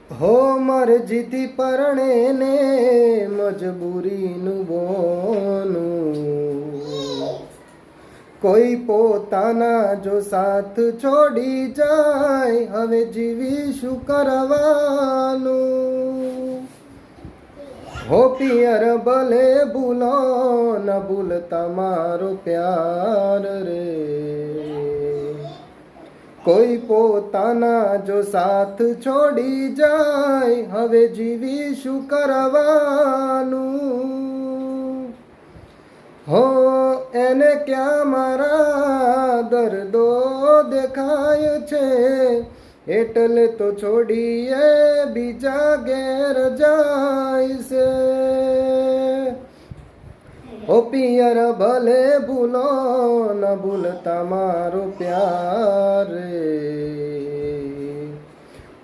હો મરજીથી પરણે ને મજબૂરીનું બોનું, કોઈ પોતાના જો સાથ છોડી જાય, હવે જીવી શું કરવાનું? હો પિયર ભલે ભૂલો ન ભૂલતા મારો પ્યાર રે, કોઈ પોતાના જો સાથ છોડી જાય, હવે જીવી શું કરવાનું? હો એને ક્યાં મારા દર્દો દેખાય છે, એટલે તો છોડીએ બીજા ઘેર જાય છે. ઓ પિયર ભલે ભૂલો ન ભૂલતા મારો પ્યાર રે.